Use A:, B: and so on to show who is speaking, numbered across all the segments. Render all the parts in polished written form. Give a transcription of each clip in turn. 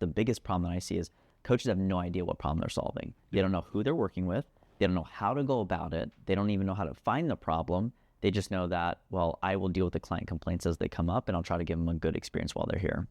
A: the biggest problem that I see is coaches have no idea what problem they're solving. They don't know who they're working with. They don't know how to go about it. They don't even know how to find the problem. They just know that, well, I will deal with the client complaints as they come up, and I'll try to give them a good experience while they're here.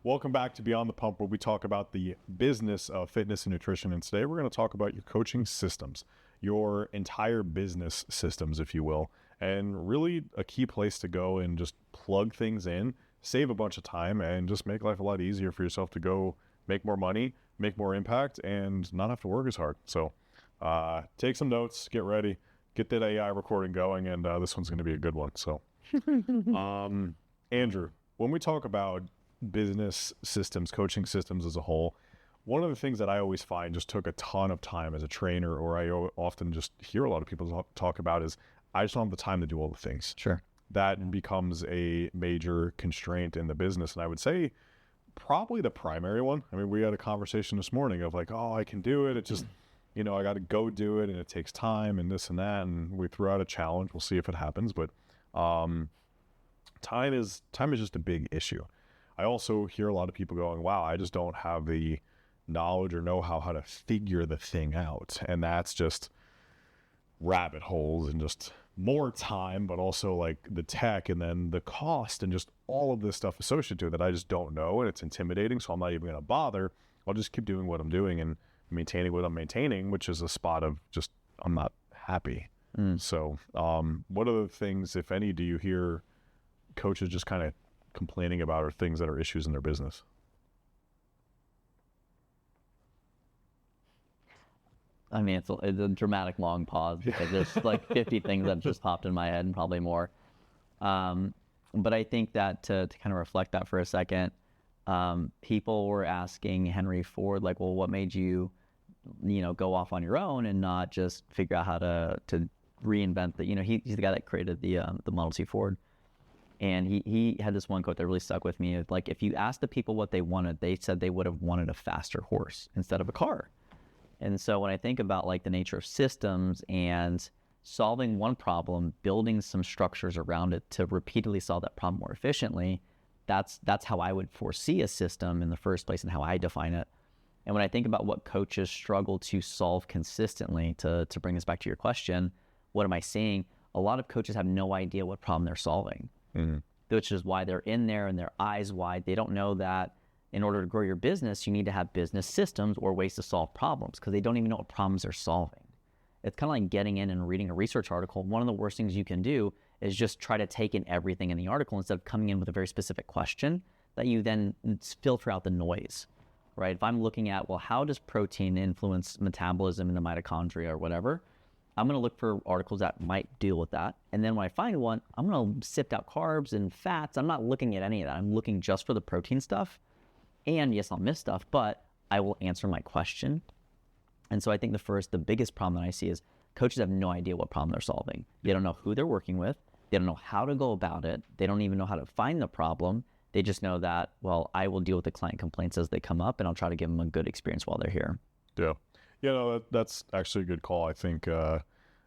B: Welcome back to Beyond the Pump, where we talk about the business of fitness and nutrition. And today we're going to talk about your coaching systems, your entire business systems, if you will, and really a key place to go and just plug things in, save a bunch of time, and just make life a lot easier for yourself to go make more money, make more impact, and not have to work as hard. So take some notes, get ready, get that AI recording going, and this one's going to be a good one. So Andrew, when we talk about business systems, coaching systems as a whole, one of the things that I always find just took a ton of time as a trainer, or I often just hear a lot of people talk about, is I just don't have the time to do all the things.
A: Sure.
B: That becomes a major constraint in the business. And I would say probably the primary one. I mean, we had a conversation this morning of like, oh, I can do it. It just, I got to go do it, and it takes time and this and that. And we threw out a challenge. We'll see if it happens. But time is just a big issue. I also hear a lot of people going, wow, I just don't have the knowledge or know-how how to figure the thing out. And that's just rabbit holes and just more time, but also like the tech and then the cost and just all of this stuff associated with it that I just don't know. And it's intimidating. So I'm not even going to bother. I'll just keep doing what I'm doing and maintaining what I'm maintaining, which is a spot of just, I'm not happy. So what other things, if any, do you hear coaches just kind of complaining about, or things that are issues in their business?
A: I mean, it's a dramatic long pause because there's like 50 things that just popped in my head and probably more. But I think that to kind of reflect that for a second, people were asking Henry Ford, like, well, what made you, go off on your own and not just figure out how to reinvent the, he's the guy that created the Model T Ford. And he had this one quote that really stuck with me. Like, if you asked the people what they wanted, they said they would have wanted a faster horse instead of a car. And so when I think about like the nature of systems and solving one problem, building some structures around it to repeatedly solve that problem more efficiently, that's how I would foresee a system in the first place and how I define it. And when I think about what coaches struggle to solve consistently, to bring this back to your question, what am I seeing? A lot of coaches have no idea what problem they're solving. Which is why they're in there and their eyes wide. They don't know that in order to grow your business, you need to have business systems or ways to solve problems, because they don't even know what problems they're solving. It's kind of like getting in and reading a research article. One of the worst things you can do is just try to take in everything in the article instead of coming in with a very specific question that you then filter out the noise, right? If I'm looking at, well, how does protein influence metabolism in the mitochondria or whatever, I'm going to look for articles that might deal with that. And then when I find one, I'm going to sift out carbs and fats. I'm not looking at any of that. I'm looking just for the protein stuff. And yes, I'll miss stuff, but I will answer my question. And so I think the biggest problem that I see is coaches have no idea what problem they're solving. They don't know who they're working with. They don't know how to go about it. They don't even know how to find the problem. They just know that, well, I will deal with the client complaints as they come up, and I'll try to give them a good experience while they're here.
B: Yeah. That's actually a good call. I think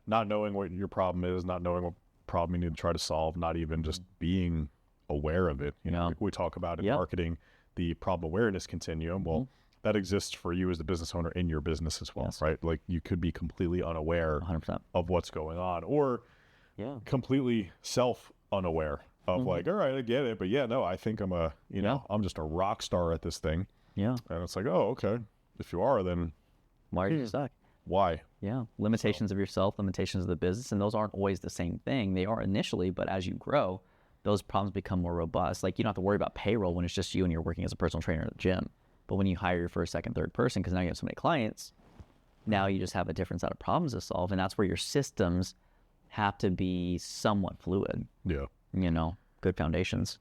B: not knowing what your problem is, not knowing what problem you need to try to solve, not even just being aware of it. We talk about in marketing the problem awareness continuum. Well, that exists for you as the business owner in your business as well, right? Like, you could be completely unaware
A: 100%.
B: of what's going on, or completely self-unaware of like, all right, I get it, but I think I'm I'm just a rock star at this thing. Yeah. And it's like, oh, okay. If you are, then
A: why are you stuck?
B: Why?
A: Yeah. Limitations of yourself, limitations of the business, and those aren't always the same thing. They are initially, but as you grow, those problems become more robust. Like, you don't have to worry about payroll when it's just you and you're working as a personal trainer at the gym. But when you hire your first, second, third person, because now you have so many clients, now you just have a different set of problems to solve. And that's where your systems have to be somewhat fluid.
B: Yeah.
A: Good foundations.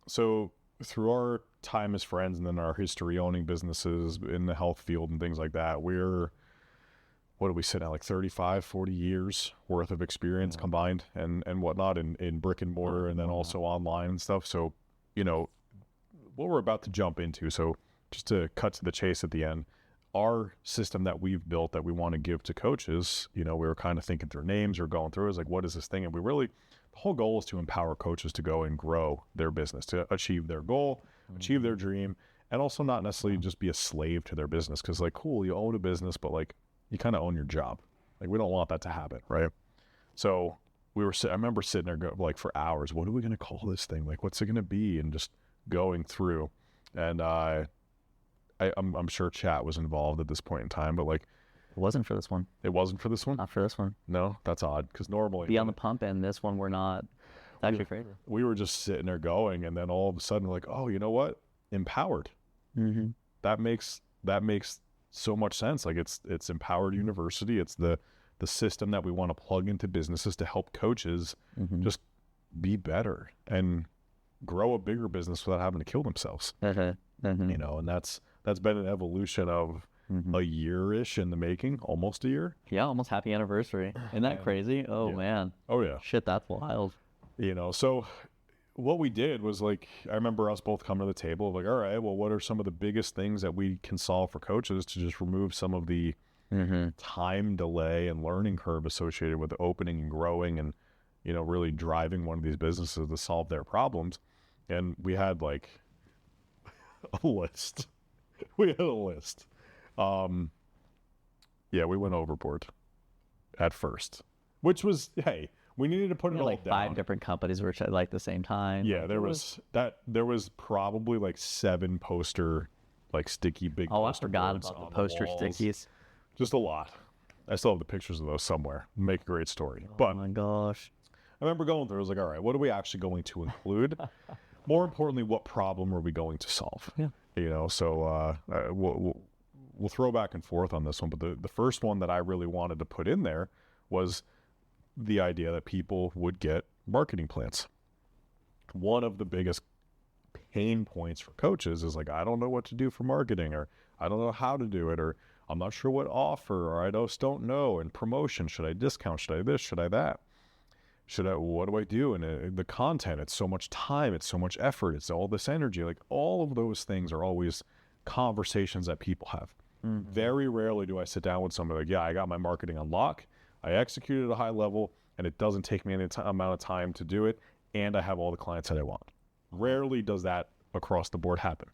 B: So through our time as friends and then our history owning businesses in the health field and things like that, what do we sit at, like 35, 40 years worth of experience combined and whatnot in brick and mortar and then also online and stuff. So, what we're about to jump into, so just to cut to the chase at the end, our system that we've built that we want to give to coaches, we were kind of thinking through names or going through is like, what is this thing? And we really the whole goal is to empower coaches to go and grow their business, to achieve their goal, achieve their dream, and also not necessarily just be a slave to their business. Because like, cool, you own a business, but like you kind of own your job. Like we don't want that to happen, right? So I remember sitting there like for hours, what are we going to call this thing? Like, what's it going to be? And just going through. And I'm sure chat was involved at this point in time, but like,
A: It wasn't for this one.
B: it wasn't for this one?
A: Not for this one.
B: No, that's odd. Because normally
A: Be on the pump end. This one we're not. It's actually crazy.
B: we were just sitting there going, and then all of a sudden we're like, oh, you know what? Empowered.
A: Mm-hmm.
B: That makes so much sense. Like it's Empowered University. It's the system that we want to plug into businesses to help coaches just be better and grow a bigger business without having to kill themselves. You know, and that's been an evolution of a year-ish in the making, almost a year.
A: Yeah, almost happy anniversary. Isn't that crazy? Oh,
B: yeah.
A: man.
B: Oh yeah.
A: Shit, that's wild.
B: You know, so what we did was like, I remember us both coming to the table of like, all right, well, what are some of the biggest things that we can solve for coaches to just remove some of the time delay and learning curve associated with opening and growing and, you know, really driving one of these businesses to solve their problems. And we had like a list. Yeah, we went overboard at first, which was, hey, we needed to put it all
A: Like
B: down.
A: 5 different companies were at like the same time.
B: Yeah, there was probably like 7 poster, like sticky big
A: Oh, I
B: poster
A: forgot
B: boards
A: about
B: on
A: the poster
B: walls.
A: stickies.
B: Just a lot. I still have the pictures of those somewhere. Make a great story.
A: Oh
B: But
A: my gosh.
B: I remember going through, I was like, all right, what are we actually going to include? More importantly, what problem are we going to solve?
A: Yeah.
B: You know, so we'll throw back and forth on this one, but the first one that I really wanted to put in there was the idea that people would get marketing plans. One of the biggest pain points for coaches is like, I don't know what to do for marketing, or I don't know how to do it, or I'm not sure what offer, or I just don't know, and promotion, should I discount, should I this, should I that? What do I do? And the content, it's so much time, it's so much effort, it's all this energy. Like all of those things are always conversations that people have. Very rarely do I sit down with somebody like, yeah, I got my marketing on lock, I execute at a high level, and it doesn't take me any amount of time to do it, and I have all the clients that I want. Rarely does that across the board happen.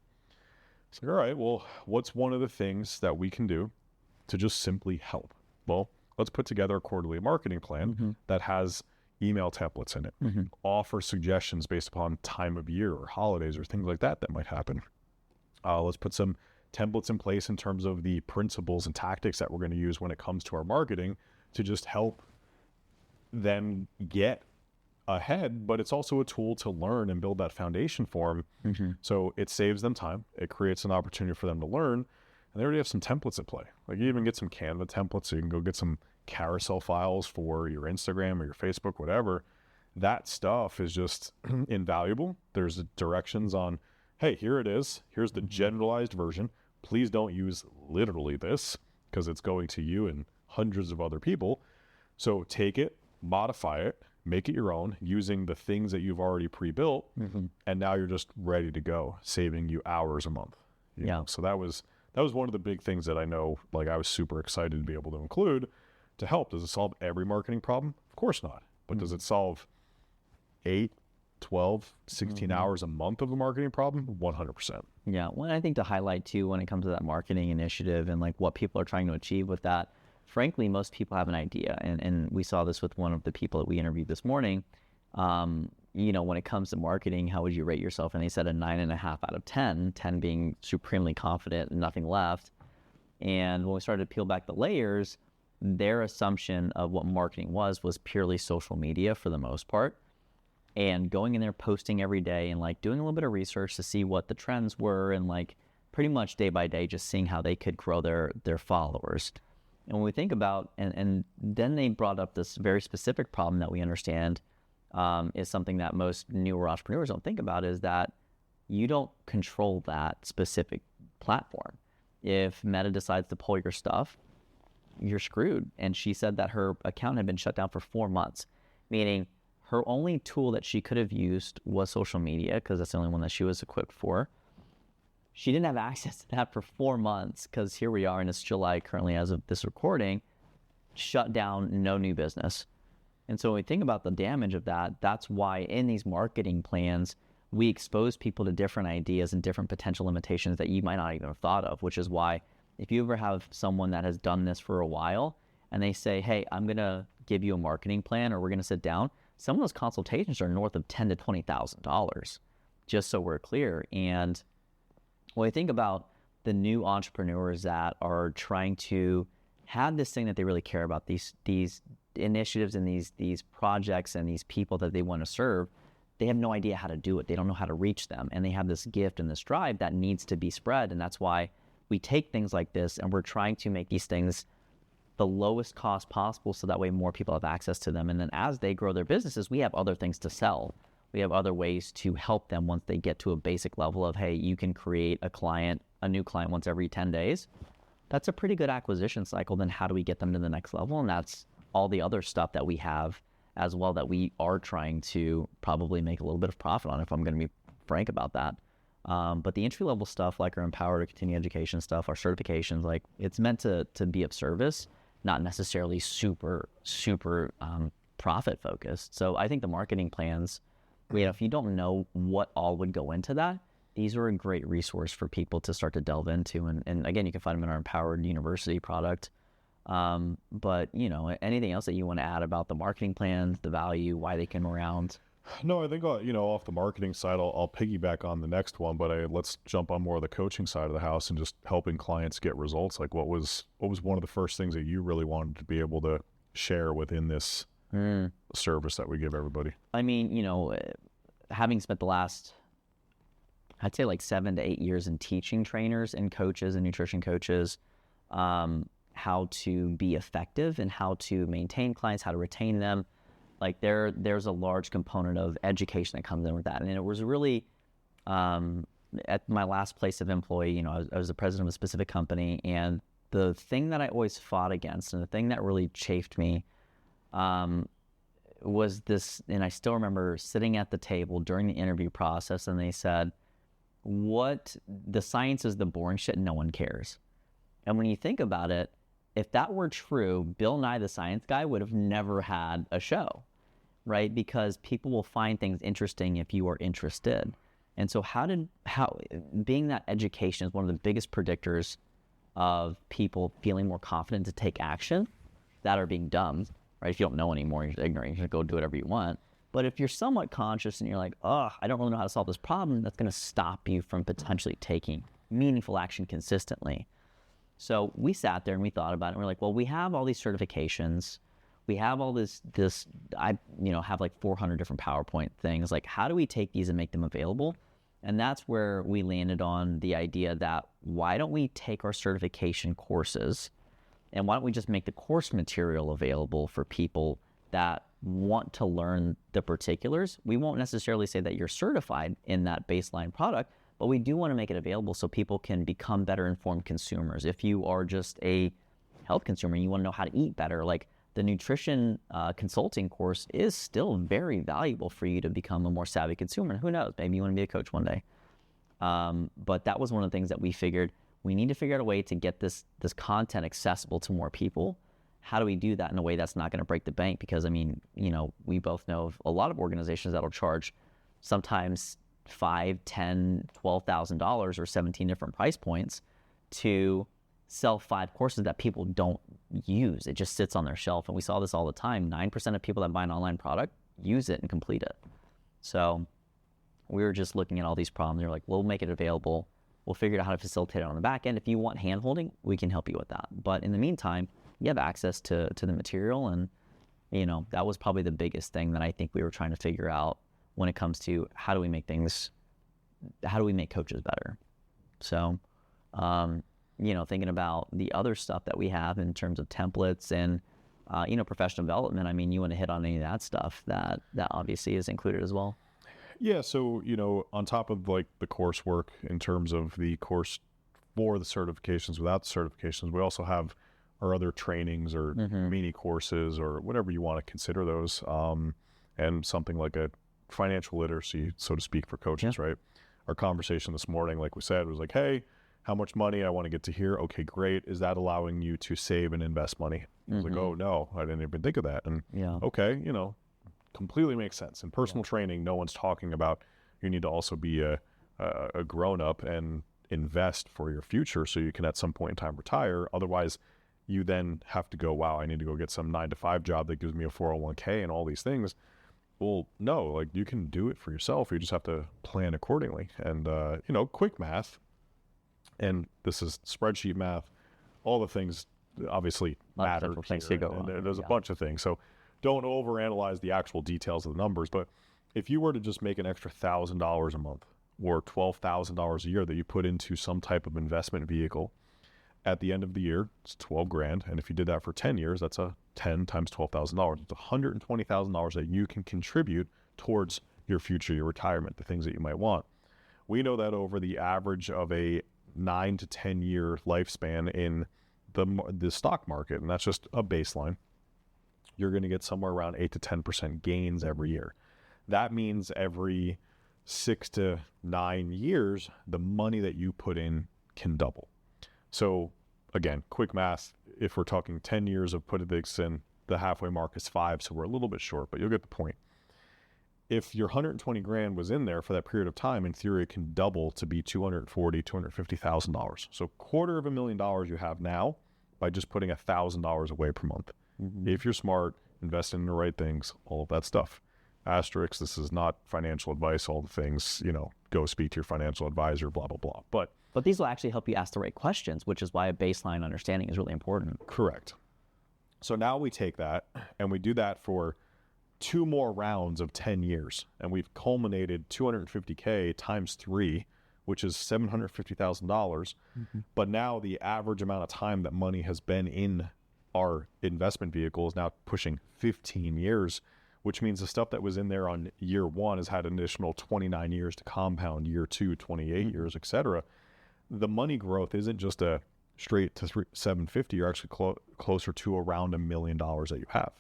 B: It's like, all right, well, what's one of the things that we can do to just simply help? Well, let's put together a quarterly marketing plan that has email templates in it, offer suggestions based upon time of year or holidays or things like that might happen. Let's put some templates in place in terms of the principles and tactics that we're going to use when it comes to our marketing to just help them get ahead, but it's also a tool to learn and build that foundation for them. So it saves them time. It creates an opportunity for them to learn. And they already have some templates at play. Like you even get some Canva templates, so you can go get some carousel files for your Instagram or your Facebook, whatever. That stuff is just invaluable. There's directions on, hey, here it is. Here's the generalized version. Please don't use literally this because it's going to you and hundreds of other people. So take it, modify it, make it your own using the things that you've already pre-built. And now you're just ready to go, saving you hours a month. You know? So that was one of the big things that I know, like I was super excited to be able to include to help. Does it solve every marketing problem? Of course not. But does it solve 8, 12, 16 hours a month of a marketing problem? 100%.
A: Yeah. Well, I think to highlight too, when it comes to that marketing initiative and like what people are trying to achieve with that, frankly, most people have an idea. And we saw this with one of the people that we interviewed this morning. You know, when it comes to marketing, how would you rate yourself? And they said a 9.5 out of 10, 10 being supremely confident and nothing left. And when we started to peel back the layers, their assumption of what marketing was purely social media for the most part. And going in there, posting every day and like doing a little bit of research to see what the trends were and like pretty much day by day, just seeing how they could grow their followers. And when we think about, and then they brought up this very specific problem that we understand is something that most newer entrepreneurs don't think about, is that you don't control that specific platform. If Meta decides to pull your stuff, you're screwed. And she said that her account had been shut down for 4 months, meaning her only tool that she could have used was social media because that's the only one that she was equipped for. She didn't have access to that for 4 months because here we are, and it's July currently as of this recording, shut down, no new business. And so when we think about the damage of that, that's why in these marketing plans, we expose people to different ideas and different potential limitations that you might not even have thought of, which is why if you ever have someone that has done this for a while and they say, hey, I'm going to give you a marketing plan or we're going to sit down, some of those consultations are north of $10,000 to $20,000, just so we're clear. And when I think about the new entrepreneurs that are trying to have this thing that they really care about, these initiatives and these projects and these people that they want to serve, they have no idea how to do it. They don't know how to reach them. And they have this gift and this drive that needs to be spread. And that's why we take things like this and we're trying to make these things the lowest cost possible so that way more people have access to them. And then as they grow their businesses, we have other things to sell. We have other ways to help them once they get to a basic level of, hey, you can create a new client once every 10 days. That's a pretty good acquisition cycle. Then how do we get them to the next level? And that's all the other stuff that we have as well that we are trying to probably make a little bit of profit on, if I'm going to be frank about that. But the entry level stuff, like our Empowered or continuing education stuff, our certifications, like it's meant to be of service, not necessarily super profit focused. So I think the marketing plans, if you don't know what all would go into that, these are a great resource for people to start to delve into. And again, you can find them in our Empowered University product. But anything else that you want to add about the marketing plans, the value, why they came around?
B: No, I think, off the marketing side, I'll piggyback on the next one, but let's jump on more of the coaching side of the house and just helping clients get results. Like what was one of the first things that you really wanted to be able to share within this service that we give everybody?
A: I mean, having spent the last, I'd say like 7 to 8 years in teaching trainers and coaches and nutrition coaches, how to be effective and how to maintain clients, how to retain them. Like there's a large component of education that comes in with that. And it was really, at my last place of employee, I was the president of a specific company, and the thing that I always fought against and the thing that really chafed me was this, and I still remember sitting at the table during the interview process and they said, the science is the boring shit, no one cares. And when you think about it, if that were true, Bill Nye the Science Guy would have never had a show, right? Because people will find things interesting if you are interested. And so being that education is one of the biggest predictors of people feeling more confident to take action that are being dumb, right? If you don't know anymore, you're just ignorant, you just go do whatever you want. But if you're somewhat conscious and you're like, I don't really know how to solve this problem, that's going to stop you from potentially taking meaningful action consistently. So we sat there and we thought about it. And we're like, well, we have all these certifications. We have all this, I have like 400 different PowerPoint things. Like, how do we take these and make them available? And that's where we landed on the idea that why don't we take our certification courses and why don't we just make the course material available for people that want to learn the particulars? We won't necessarily say that you're certified in that baseline product, but we do want to make it available so people can become better informed consumers. If you are just a health consumer and you want to know how to eat better, like the nutrition consulting course is still very valuable for you to become a more savvy consumer. And who knows, maybe you want to be a coach one day. But that was one of the things that we figured we need to figure out a way to get this content accessible to more people. How do we do that in a way that's not going to break the bank? Because we both know of a lot of organizations that'll charge sometimes $5,000, $10,000, $12,000 or 17 different price points to sell 5 courses that people don't use. It just sits on their shelf. And we saw this all the time. 9% of people that buy an online product use it and complete it. So we were just looking at all these problems. They're like, we'll make it available. We'll figure out how to facilitate it on the back end. If you want hand-holding, we can help you with that. But in the meantime, you have access to the material. And, that was probably the biggest thing that I think we were trying to figure out when it comes to how do we make coaches better. So, thinking about the other stuff that we have in terms of templates and, professional development, you want to hit on any of that stuff that obviously is included as well.
B: Yeah. So, on top of like the coursework in terms of the course for the certifications, without the certifications, we also have our other trainings or mini courses or whatever you want to consider those. And something like a financial literacy, so to speak, for coaches, right? Our conversation this morning, like we said, was like, hey, how much money I want to get to here. Okay, great. Is that allowing you to save and invest money? I was like, oh no, I didn't even think of that. And okay, completely makes sense. In personal training, no one's talking about you need to also be a grown up and invest for your future so you can at some point in time retire. Otherwise, you then have to go, wow, I need to go get some 9-to-5 job that gives me a 401k and all these things. Well, no, like you can do it for yourself. You just have to plan accordingly. And, quick math, and this is spreadsheet math, all the things obviously matter. There's a bunch of things. So don't overanalyze the actual details of the numbers. But if you were to just make an extra $1,000 a month or $12,000 a year that you put into some type of investment vehicle, at the end of the year, it's $12,000. And if you did that for 10 years, that's a 10 times $12,000. It's $120,000 that you can contribute towards your future, your retirement, the things that you might want. We know that over the average of a 9 to 10 year lifespan in the stock market, and that's just a baseline, you're going to get somewhere around 8 to 10% gains every year. That means every 6 to 9 years, the money that you put in can double. So again, quick math, if we're talking 10 years of putting this in, the halfway mark is 5, so we're a little bit short, but you'll get the point. If your 120 grand was in there for that period of time, in theory, it can double to be $250,000. So $250,000 you have now by just putting $1,000 away per month. If you're smart, invest in the right things, all of that stuff. Asterisk, this is not financial advice, all the things, go speak to your financial advisor, blah, blah, blah. But
A: these will actually help you ask the right questions, which is why a baseline understanding is really important.
B: Correct. So now we take that and we do that for 2 more rounds of 10 years. And we've culminated $250K times 3, which is $750,000. But now the average amount of time that money has been in our investment vehicle is now pushing 15 years, which means the stuff that was in there on year 1 has had an additional 29 years to compound, year 2, 28 years, etc. The money growth isn't just a straight to 750. You're actually closer to around $1 million that you have.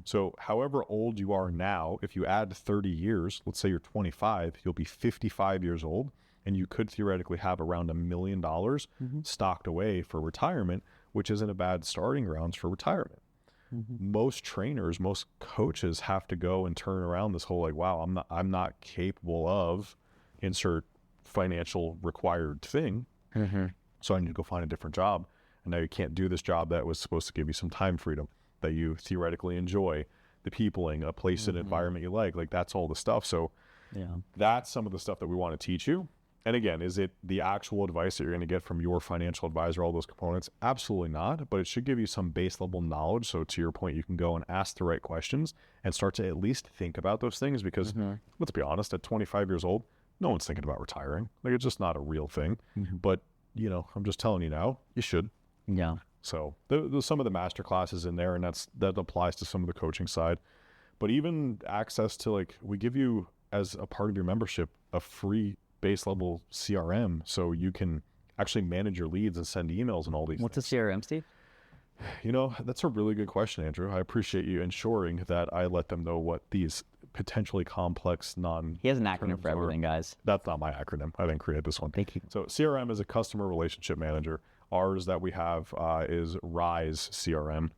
B: So however old you are now, if you add 30 years, let's say you're 25, you'll be 55 years old, and you could theoretically have around $1 million stocked away for retirement, which isn't a bad starting grounds for retirement. Most trainers, most coaches have to go and turn around this whole wow, I'm not capable of insert financial required thing. So I need to go find a different job. And now you can't do this job that was supposed to give you some time freedom, that you theoretically enjoy, the peopling, a place and environment you like that's all the stuff. So that's some of the stuff that we want to teach you. And again, is it the actual advice that you're going to get from your financial advisor, all those components? Absolutely not, but it should give you some base level knowledge. So to your point, you can go and ask the right questions and start to at least think about those things, because let's be honest, at 25 years old, no one's thinking about retiring. It's just not a real thing. But, I'm just telling you now, you should. So there's some of the master classes in there, and that applies to some of the coaching side. But even access to we give you as a part of your membership, a free base level CRM, so you can actually manage your leads and send emails and all these
A: What's
B: things.
A: a CRM, Steve?
B: That's a really good question, Andrew. I appreciate you ensuring that I let them know what these potentially complex
A: He has an acronym for everything, guys.
B: That's not my acronym. I didn't create this one.
A: Thank you.
B: So CRM is a customer relationship manager. Ours that we have is Rise CRM.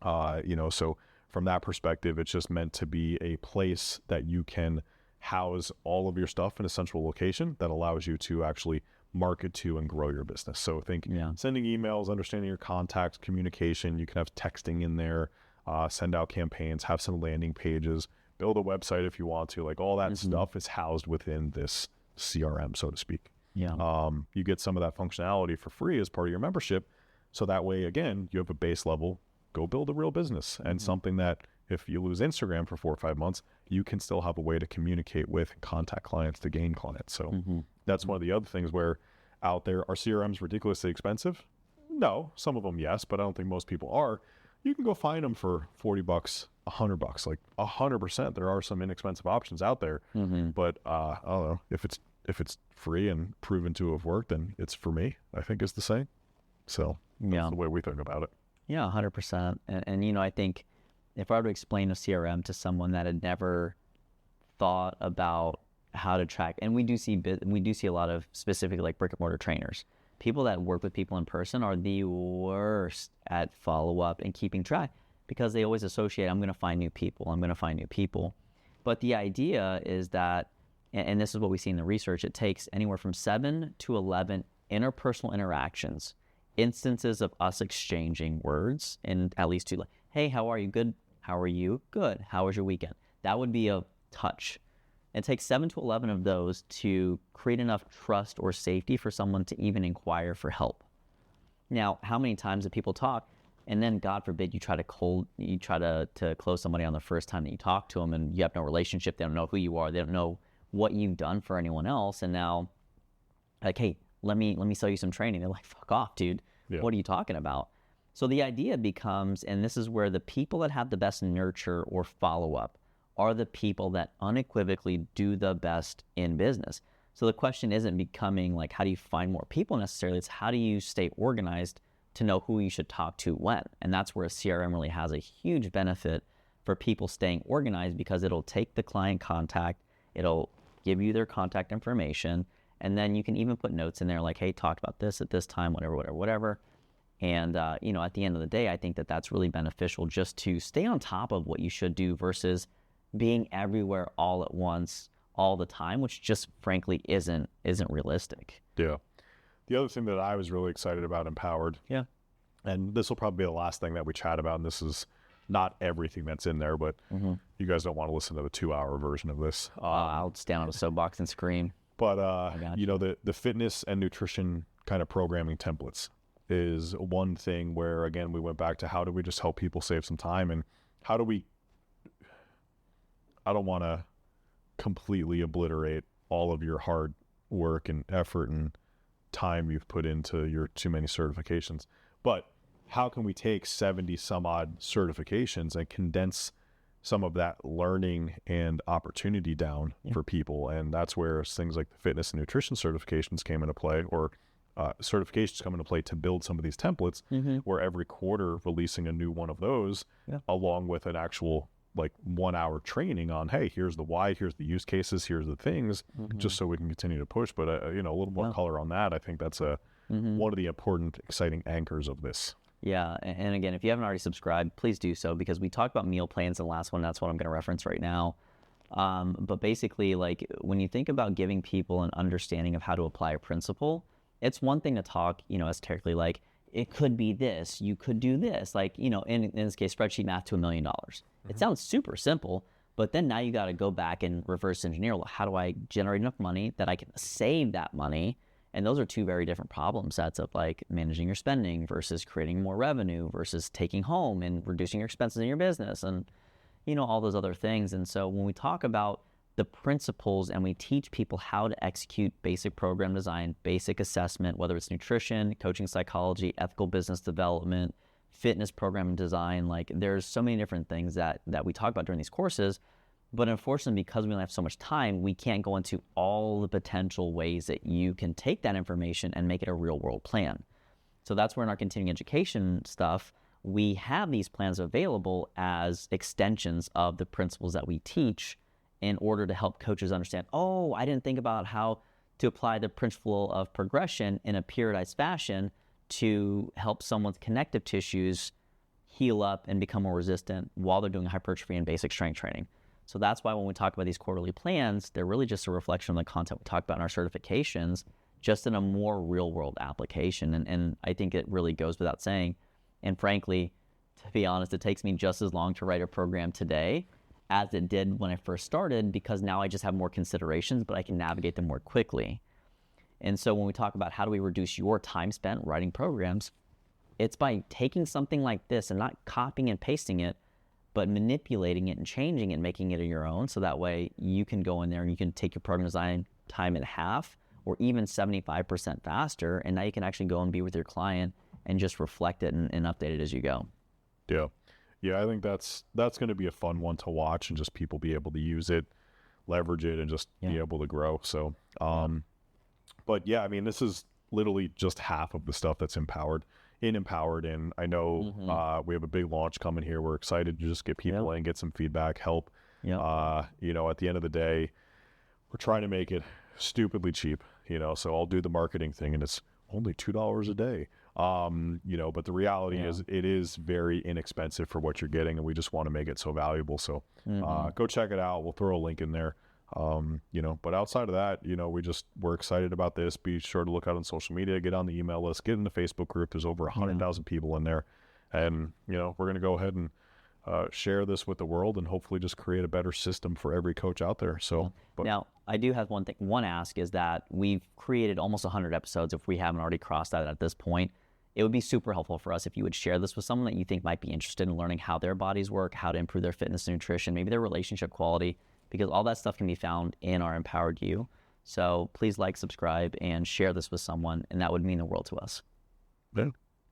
B: So from that perspective, it's just meant to be a place that you can house all of your stuff in a central location that allows you to actually market to and grow your business. So think sending emails, understanding your contacts, communication. You can have texting in there, send out campaigns, have some landing pages, build a website if you want to. All that stuff is housed within this CRM, so to speak. You get some of that functionality for free as part of your membership. So that way, again, you have a base level, go build a real business and something that if you lose Instagram for 4 or 5 months, you can still have a way to communicate with and contact clients to gain clients. So that's one of the other things where out there, are CRMs ridiculously expensive? No, some of them, yes, but I don't think most people are. You can go find them for $40, $100, 100%. There are some inexpensive options out there, but I don't know, if it's free and proven to have worked, then it's for me, I think is the same. So that's the way we think about it.
A: Yeah, 100%. And I think if I were to explain a CRM to someone that had never thought about how to track, and we do see a lot of specific brick and mortar trainers, People that work with people in person are the worst at follow-up and keeping track because they always associate, I'm going to find new people, I'm going to find new people. But the idea is that, and this is what we see in the research, it takes anywhere from 7 to 11 interpersonal interactions, instances of us exchanging words, and at least 2, like, hey, how are you? Good. How are you? Good. How was your weekend? That would be a touch. It takes 7 to 11 of those to create enough trust or safety for someone to even inquire for help. Now, how many times do people talk, and then God forbid you try to close somebody on the first time that you talk to them, and you have no relationship, they don't know who you are, they don't know what you've done for anyone else, and now, like, hey, let me sell you some training. They're like, fuck off, dude. Yeah. What are you talking about? So the idea becomes, and this is where the people that have the best nurture or follow-up are the people that unequivocally do the best in business. So the question isn't becoming like, how do you find more people necessarily? It's how do you stay organized to know who you should talk to when? And that's where a CRM really has a huge benefit for people staying organized, because it'll take the client contact, it'll give you their contact information, and then you can even put notes in there like, hey, talked about this at this time, whatever. And, at the end of the day, I think that that's really beneficial just to stay on top of what you should do versus being everywhere all at once all the time, which just frankly isn't realistic.
B: Yeah. The other thing that I was really excited about Empowered, and this will probably be the last thing that we chat about, and this is not everything that's in there, but you guys don't want to listen to the 2-hour version of this.
A: I'll stand on a soapbox and scream.
B: But, the fitness and nutrition kind of programming templates is one thing where, again, we went back to how do we just help people save some time, and how do we, I don't want to completely obliterate all of your hard work and effort and time you've put into your too many certifications, but how can we take 70 some odd certifications and condense some of that learning and opportunity down for people? And that's where things like the fitness and nutrition certifications came into play, or certifications come into play to build some of these templates, where every quarter releasing a new one of those, along with an actual like 1 hour training on, hey, here's the why, here's the use cases, here's the things, just so we can continue to push. But a little more color on that. I think that's one of the important, exciting anchors of this.
A: Yeah, and again, if you haven't already subscribed, please do so, because we talked about meal plans in the last one. That's what I'm going to reference right now. But basically, like, when you think about giving people an understanding of how to apply a principle, it's one thing to talk, esoterically, like, it could be this, you could do this, like, in this case, spreadsheet math to $1 million. It sounds super simple, but then now you got to go back and reverse engineer, well, how do I generate enough money that I can save that money? And those are two very different problem sets of like managing your spending versus creating more revenue versus taking home and reducing your expenses in your business and, all those other things. And so when we talk about the principles and we teach people how to execute basic program design, basic assessment, whether it's nutrition, coaching psychology, ethical business development, fitness program design, like there's so many different things that we talk about during these courses. But unfortunately, because we only have so much time, we can't go into all the potential ways that you can take that information and make it a real world plan. So that's where in our continuing education stuff, we have these plans available as extensions of the principles that we teach in order to help coaches understand, oh, I didn't think about how to apply the principle of progression in a periodized fashion to help someone's connective tissues heal up and become more resistant while they're doing hypertrophy and basic strength training. So that's why when we talk about these quarterly plans, they're really just a reflection of the content we talk about in our certifications, just in a more real world application. And I think it really goes without saying. And frankly, to be honest, it takes me just as long to write a program today as it did when I first started, because now I just have more considerations, but I can navigate them more quickly. And so when we talk about how do we reduce your time spent writing programs, it's by taking something like this and not copying and pasting it, but manipulating it and changing it and making it your own. So that way you can go in there and you can take your program design time in half or even 75% faster. And now you can actually go and be with your client and just reflect it and update it as you go.
B: Yeah. Yeah, I think that's going to be a fun one to watch and just people be able to use it, leverage it, and just be able to grow. So, but yeah, I mean, this is literally just half of the stuff that's Empowered. And I know we have a big launch coming here. We're excited to just get people in, get some feedback, help. At the end of the day, we're trying to make it stupidly cheap, so I'll do the marketing thing, and it's only $2 a day. You know, but the reality is it is very inexpensive for what you're getting, and we just want to make it so valuable. So go check it out. We'll throw a link in there. You know, but outside of that, you know, we're excited about this. Be sure to look out on social media, get on the email list, get in the Facebook group. There's over 100,000 people in there. And, you know, we're going to go ahead and share this with the world and hopefully just create a better system for every coach out there. So, but
A: now I do have one ask is that we've created almost 100 episodes. If we haven't already crossed that at this point, it would be super helpful for us if you would share this with someone that you think might be interested in learning how their bodies work, how to improve their fitness and nutrition, maybe their relationship quality, because all that stuff can be found in our Empowered You. So please like, subscribe, and share this with someone, and that would mean the world to us.
B: Yeah.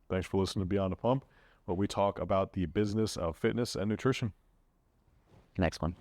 B: Thanks for listening to Beyond the Pump, where we talk about the business of fitness and nutrition.
A: Next one.